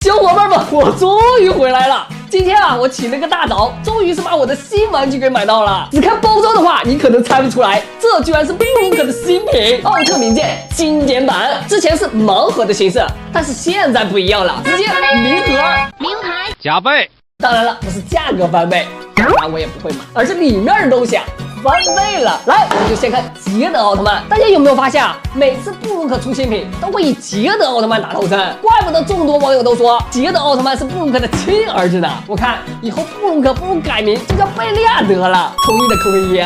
小伙伴们，我终于回来了！今天啊，我起了个大早，终于是把我的新玩具给买到了。只看包装的话，你可能猜不出来，这居然是布鲁克的新品奥特名剑经典版。之前是盲盒的形式，但是现在不一样了，直接零盒，名牌加倍。当然了，不是价格翻倍，当然我也不会买，而是里面的东西啊翻倍了。来，我们就先看捷德奥特曼。大家有没有发现啊？每次布鲁克出新品都会以捷德奥特曼打头阵，怪不得众多网友都说捷德奥特曼是布鲁克的亲儿子呢。我看以后布鲁克不如改名就叫贝利亚德了，同意的扣个一。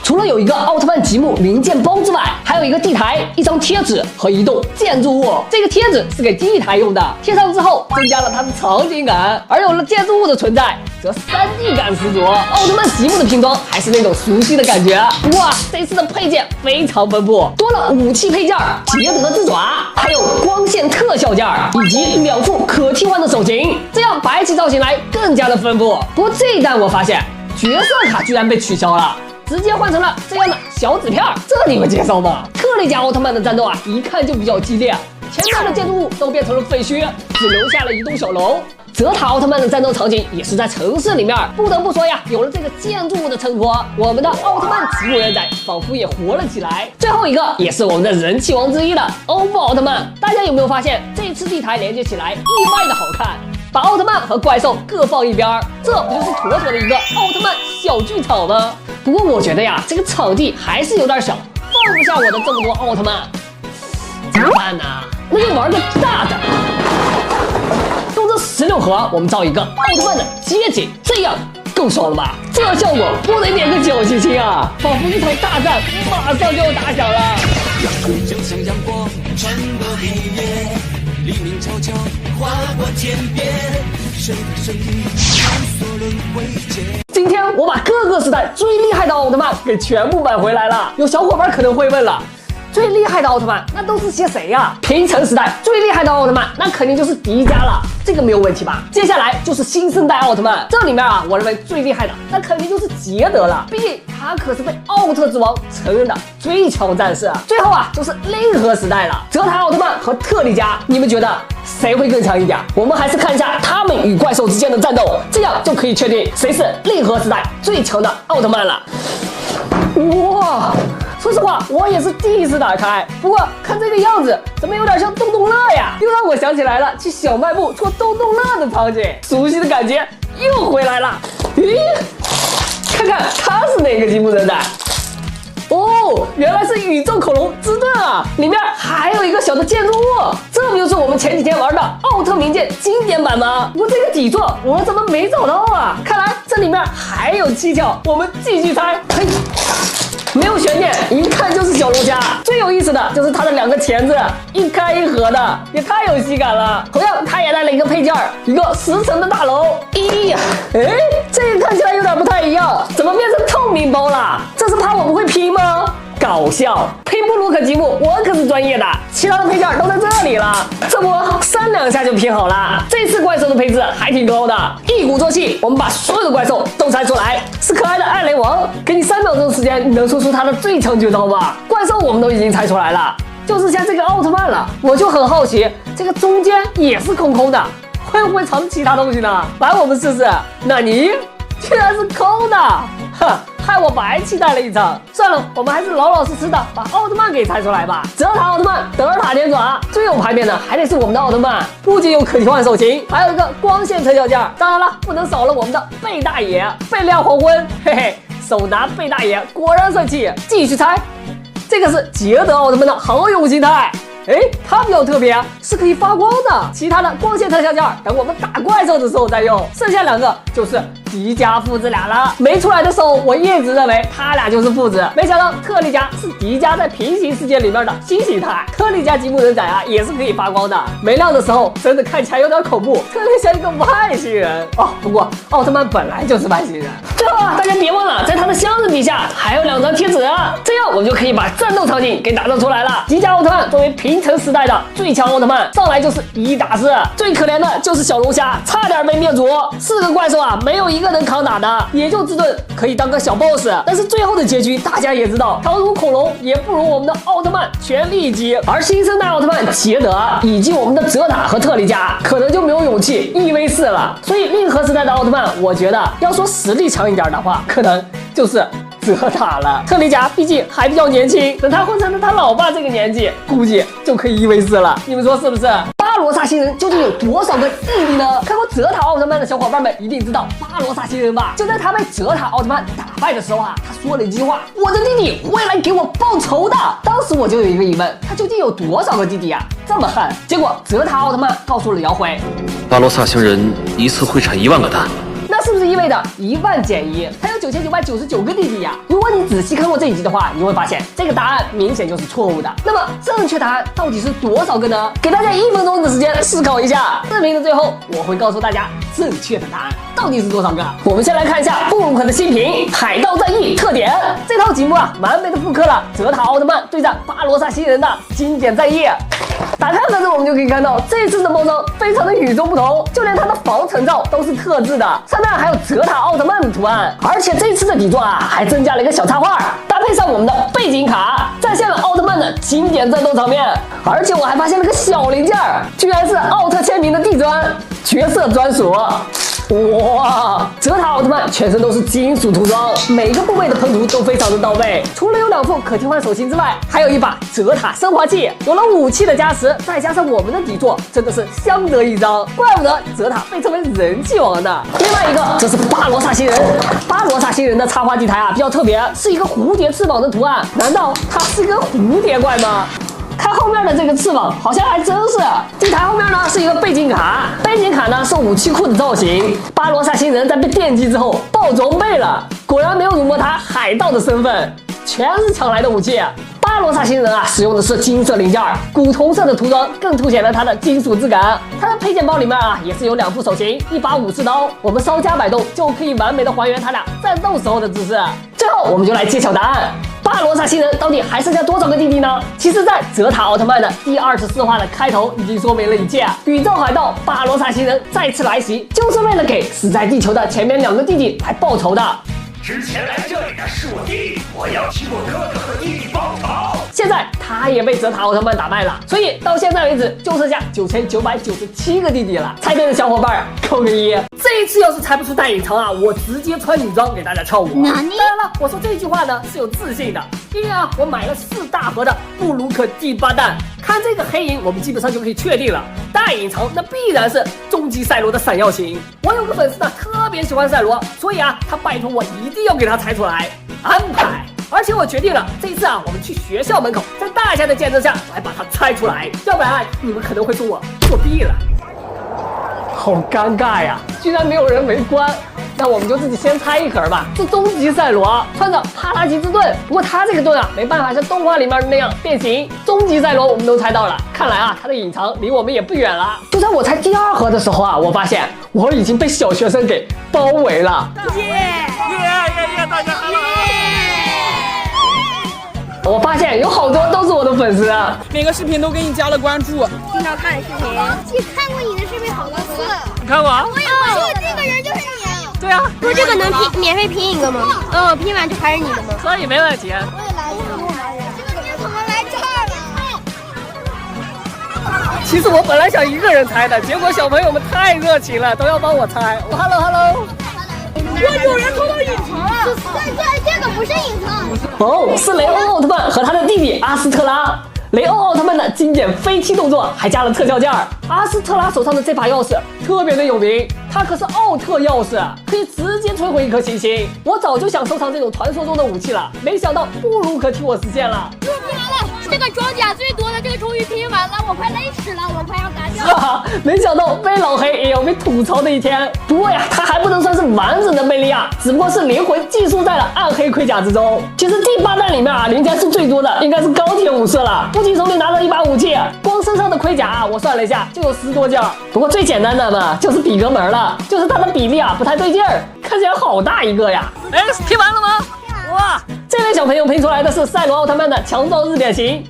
除了有一个奥特曼积木零件包之外，还有一个地台、一张贴纸和一栋建筑物。这个贴纸是给地台用的，贴上之后增加了它的场景感，而有了建筑物的存在，则3D 感十足。奥特曼积木的拼装还是那种熟悉的感觉。不过啊，这次的配件非常丰富，多了武器配件、捷德之爪，还有光线特效件，以及2副可替换的手型，这样摆起造型来更加的丰富。不过这一弹我发现角色卡居然被取消了。直接换成了这样的小纸片，这你们接受吗？特利迦奥特曼的战斗啊，一看就比较激烈，前面的建筑物都变成了废墟，只留下了一栋小楼。泽塔奥特曼的战斗场景也是在城市里面，不得不说呀，有了这个建筑物的衬托，我们的奥特曼积木人仔仿佛也活了起来。最后一个也是我们的人气王之一的欧布奥特曼，大家有没有发现这次地台连接起来意外的好看？把奥特曼和怪兽各放一边，这不就是妥妥的一个奥特曼小剧场吗？不过我觉得呀，这个场地还是有点小，放不下我的这么多奥特曼，怎么办呢？那就玩个大的，用这16盒，我们造一个奥特曼的街景，这样够爽了吧？这效果不得点个9星星啊！仿佛一场大战马上就要打响了。就像阳光穿过黑夜，黎明悄悄划过天边，谁的声音探索轮回间。今天我把各个时代最厉害的奥特曼给全部买回来了。有小伙伴可能会问了，最厉害的奥特曼那都是些谁呀？平成时代最厉害的奥特曼那肯定就是迪迦了，这个没有问题吧？接下来就是新生代奥特曼，这里面啊，我认为最厉害的那肯定就是捷德了，毕竟他可是被奥特之王承认的最强战士。最后啊，就是令和时代了，泽塔奥特曼和特利迦，你们觉得谁会更强一点？我们还是看一下他们与怪兽之间的战斗，这样就可以确定谁是令和时代最强的奥特曼了。哇！说实话，我也是第一次打开，不过看这个样子，怎么有点像动动乐呀？又让我想起来了去小卖部戳动动乐的场景，熟悉的感觉又回来了。咦，看看他是哪个积木人仔？哦，原来是宇宙恐龙之盾啊！里面还有一个小的建筑物，这不就是我们前几天玩的奥特名剑经典版吗？不过这个底座我怎么没找到啊？看来这里面还有蹊跷，我们继续猜。嘿，没有悬念，一看就是小龙虾。最有意思的就是它的2个钳子，一开一合的，也太有喜感了。同样，它也带了一个配件，一个10层的大楼。咦呀，哎，这个看起来有点不太一样，怎么变成透明包了？这是怕我不会拼吗？搞笑，拼布鲁克积木我可是专业的，其他的配件都在这里了，这不3两下就拼好了。这次怪兽的配置还挺高的，一鼓作气，我们把所有的怪兽都猜出来。是可爱的艾雷王，给你3秒钟的时间，你能说出他的最强绝招吗？怪兽我们都已经猜出来了，就是像这个奥特曼了，我就很好奇，这个中间也是空空的，会不会藏其他东西呢？来，我们试试。那你居然是空的，哼！害我白期待了一场。算了，我们还是老老实实的把奥特曼给猜出来吧。泽塔奥特曼、德尔塔天爪，最有排面的还得是我们的奥特曼，不仅有可替换手型，还有一个光线特效件。当然了，不能少了我们的贝大爷，贝亮黄昏，嘿嘿，手拿贝大爷果然帅气。继续猜，这个是捷德奥特曼的豪勇形态。哎，它比较特别，是可以发光的。其他的光线特效件等我们打怪兽的时候再用。剩下2个就是迪迦父子俩了。没出来的时候，我一直认为他俩就是父子，没想到特利迦是迪迦在平行世界里面的新形态。特利迦积木人仔啊，也是可以发光的。没亮的时候，真的看起来有点恐怖，特别像一个外星人哦。不过奥特曼本来就是外星人。最后啊，大家别忘了，在他的箱子底下还有2张贴纸，这样我们就可以把战斗场景给打造出来了。迪迦奥特曼作为平成时代的最强奥特曼，上来就是1打4，最可怜的就是小龙虾，差点被灭族。4个怪兽啊，没有一一个人扛打的，也就至尊可以当个小 boss。但是最后的结局大家也知道，强如恐龙也不如我们的奥特曼全力击。而新生代奥特曼捷德以及我们的泽塔和特利迦可能就没有勇气1v4了。所以令和时代的奥特曼，我觉得要说实力强一点的话，可能就是泽塔了。特利迦毕竟还比较年轻，等他混成了他老爸这个年纪，估计就可以1v4了。你们说是不是？巴罗萨星人究竟有多少个弟弟呢？看过泽塔奥特曼的小伙伴们一定知道巴罗萨星人吧？就在他被泽塔奥特曼打败的时候啊，他说了一句话：“我的弟弟会来给我报仇的。”当时我就有一个疑问，他究竟有多少个弟弟啊？这么狠？结果泽塔奥特曼告诉了姚辉，巴罗萨星人一次会产1万个蛋。那是不是意味着1万减1，他有9999个弟弟呀？如果你仔细看过这一集的话，你会发现这个答案明显就是错误的。那么正确答案到底是多少个呢？给大家1分钟的时间思考一下。视频的最后，我会告诉大家正确的答案到底是多少个。我们先来看一下布鲁克的新品《海盗战役》特点。这套积木啊，完美的复刻了泽塔奥特曼对战巴罗萨星人的经典战役。打开盒子，我们就可以看到这次的包装非常的与众不同，就连它的防尘罩都是特制的，上面还有泽塔奥特曼的图案。而且这次的底座啊，还增加了一个小插画，搭配上我们的背景卡，再现了奥特曼的经典战斗场面。而且我还发现了个小零件，居然是奥特签名的地砖，角色专属。哇！泽塔奥特曼全身都是金属涂装，每个部位的喷涂都非常的到位。除了有2副可替换手型之外，还有一把泽塔升华器。有了武器的加持，再加上我们的底座，真的是相得益彰。怪不得泽塔被称为人气王呢。另外一个，这是巴罗萨星人。巴罗萨星人的插画地台啊比较特别，是一个蝴蝶翅膀的图案。难道它是个蝴蝶怪吗？看后面的这个翅膀，好像还真是。地台后面呢是一个背景卡，背景卡呢是武器库的造型。巴罗萨星人在被电击之后爆装备了，果然没有辱没他海盗的身份，全是抢来的武器。巴罗萨星人啊，使用的是金色零件，古铜色的涂装更凸显了它的金属质感。它的配件包里面啊，也是有2副手型，1把武士刀，我们稍加摆动就可以完美的还原他俩战斗时候的姿势。最后，我们就来揭晓答案。巴罗萨星人到底还剩下多少个弟弟呢？其实，在泽塔奥特曼的第24话的开头已经说明了一切。宇宙海盗巴罗萨星人再次来袭，就是为了给死在地球的前面2个弟弟来报仇的。之前来这里的是我弟弟，我要替我哥哥和弟弟报仇。现在他也被泽塔奥特曼打败了，所以到现在为止就剩下9997个弟弟了。猜对的小伙伴扣个1。这一次要是猜不出带隐藏啊，我直接穿女装给大家跳舞。当然了，我说这句话呢是有自信的，因为啊我买了4大盒的布鲁克第8弹。看这个黑影，我们基本上就可以确定了，带隐藏那必然是终极赛罗的闪耀型。我有个粉丝呢特别喜欢赛罗，所以啊他拜托我一定要给他猜出来，安排。而且我决定了，这一次啊我们去学校门口，在大家的见证下来把它猜出来，要不然你们可能会说我作弊了。好尴尬呀，居然没有人围观。那我们就自己先猜一盒吧。是终极赛罗穿着帕拉吉之盾，不过他这个盾啊没办法像动画里面那样变形。终极赛罗我们都猜到了，看来啊他的隐藏离我们也不远了。就在我猜第2盒的时候啊，我发现我已经被小学生给包围了。大家好。我发现有好多都是我的粉丝，每个视频都给你加了关注。经常看视频，看过你的视频好多次。你看过啊？我也说这个人就是你啊。对啊。不是这个能免费拼一个吗？拼完就还是你的吗？所以没问题。我也来一个。这个人怎么来这儿了？其实我本来想一个人猜的，结果小朋友们太热情了，都要帮我猜。Hello。我有人偷到隐藏了。这个不是隐藏。哦，是雷欧奥特曼和他的弟弟阿斯特拉。雷欧奥特曼的经典飞踢动作还加了特效件儿。阿斯特拉手上的这把钥匙特别的有名，它可是奥特钥匙，可以直接摧毁一颗行星。我早就想收藏这种传说中的武器了，没想到布鲁克替我实现了。拼完了，这个装甲最多的这个终于拼完了，我快累死了，我快要打掉。没想到被老黑也有被吐槽的一天。不过呀，它还不能算是完整的贝利亚，只不过是灵魂寄宿在了暗黑盔甲之中。其实第8弹里面啊，零件是最多的，应该是钢铁武士了。不仅手里拿着一把武器，光身上的盔甲啊，我算了一下就有10多件。不过最简单的嘛，就是比格门了，就是它的比例啊不太对劲儿，看起来好大一个呀。哎，拼完了吗？哇，这位小朋友拼出来的是赛罗奥特曼的强壮日典型。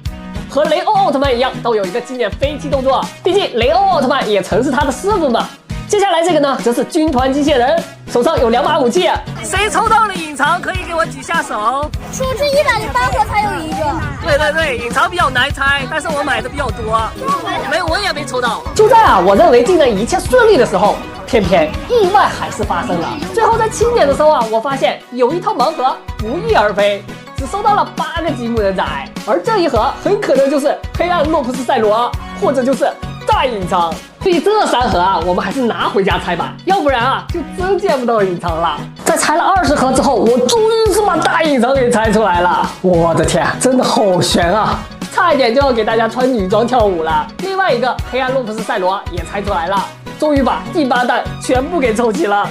和雷欧奥特曼一样，都有一个经典飞踢动作，毕竟雷欧奥特曼也曾是他的师傅嘛。接下来这个呢，则是军团机械人。手上有2把武器。谁抽到了隐藏，可以给我举下手。出至108盒才有一个。对，隐藏比较难猜，但是我买的比较多。我也没抽到。就在我认为技能一切顺利的时候，偏偏意外还是发生了。最后在清点的时候我发现有一套盲盒不翼而飞，只收到了8个积木人仔，而这一盒很可能就是黑暗洛普斯赛罗，或者就是大隐藏。所以这3盒我们还是拿回家猜吧，要不然就真见不到隐藏了。在猜了20盒之后，我终于是把大隐藏给猜出来了。我的天，真的好悬啊！差一点就要给大家穿女装跳舞了。另外一个黑暗洛普斯赛罗也猜出来了，终于把第8弹全部给凑齐了。